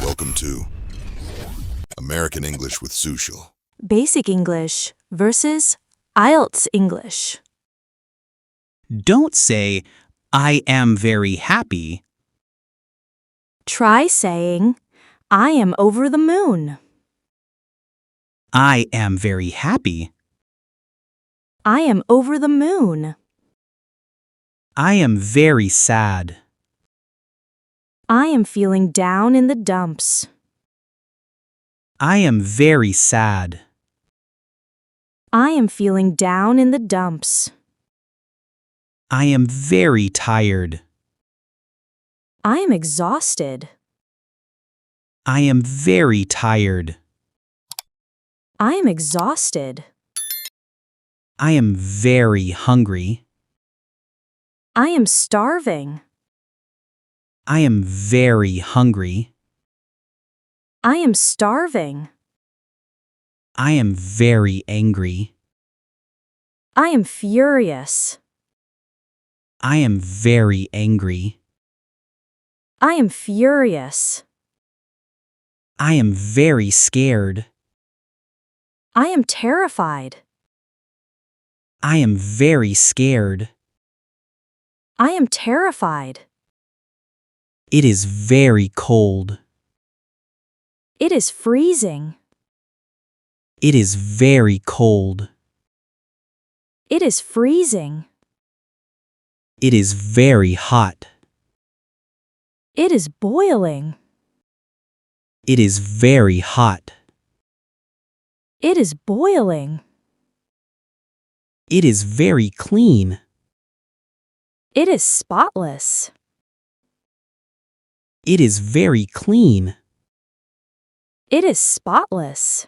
Welcome to American English with Sushil. Basic English versus IELTS English. Don't say, I am very happy. Try saying, I am over the moon. I am very happy. I am over the moon. I am very sad. I am feeling down in the dumps. I am very sad. I am feeling down in the dumps. I am very tired. I am exhausted. I am very tired. I am exhausted. I am very hungry. I am starving. I am very hungry. I am starving. I am very angry. I am furious. I am very angry. I am furious. I am very scared. I am terrified. I am very scared. I am terrified. It is very cold. It is freezing. It is very cold. It is freezing. It is very hot. It is boiling. It is very hot. It is boiling. It is very clean. It is spotless. It is very clean. It is spotless.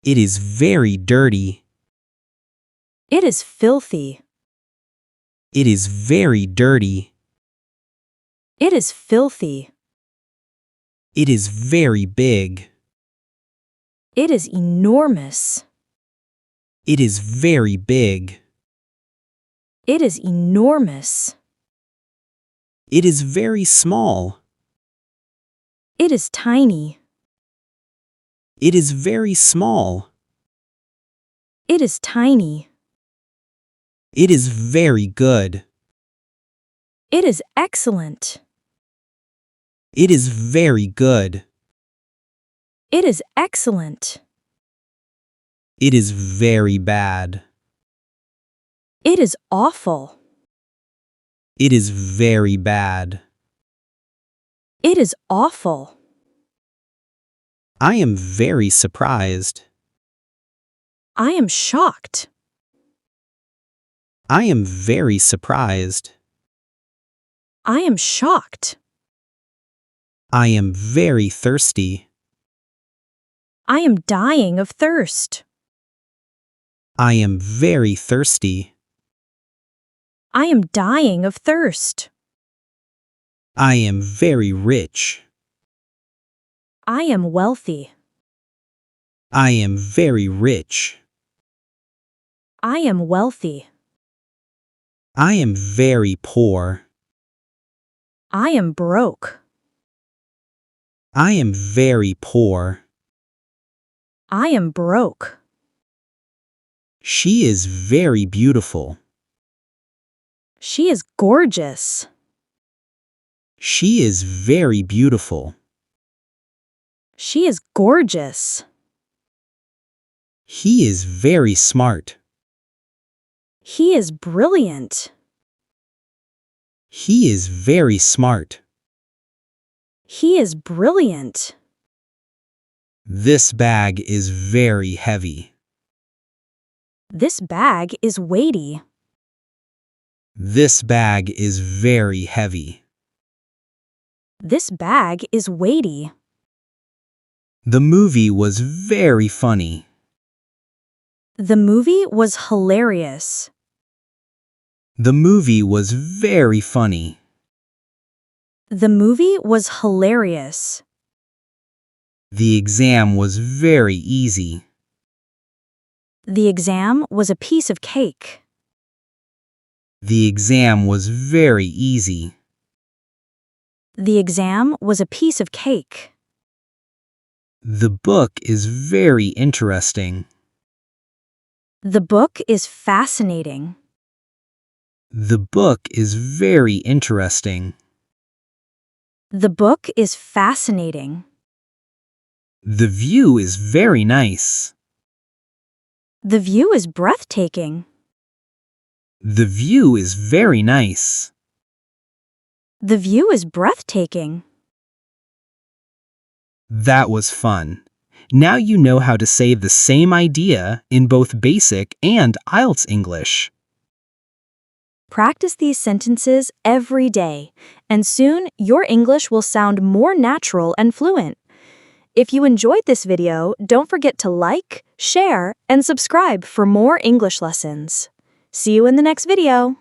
It is very dirty. It is filthy. It is very dirty. It is filthy. It is very big. It is enormous. It is very big. It is enormous. It is very small. It is tiny. It is very small. It is tiny. It is very good. It is excellent. It is very good. It is excellent. It is very bad. It is awful. It is very bad. It is awful. I am very surprised. I am shocked. I am very surprised. I am shocked. I am very thirsty. I am dying of thirst. I am very thirsty. I am dying of thirst. I am very rich. I am wealthy. I am very rich. I am wealthy. I am very poor. I am broke. I am very poor. I am broke. She is very beautiful. She is gorgeous. She is very beautiful. She is gorgeous. He is very smart. He is brilliant. He is very smart. He is brilliant. This bag is very heavy. This bag is weighty. This bag is very heavy. This bag is weighty. The movie was very funny. The movie was hilarious. The movie was very funny. The movie was hilarious. The exam was very easy. The exam was a piece of cake. The exam was very easy. The exam was a piece of cake. The book is very interesting. The book is fascinating. The book is very interesting. The book is fascinating. The view is very nice. The view is breathtaking. The view is very nice. The view is breathtaking. That was fun. Now you know how to say the same idea in both basic and IELTS English. Practice these sentences every day, and soon your English will sound more natural and fluent. If you enjoyed this video, don't forget to like, share, and subscribe for more English lessons. See you in the next video.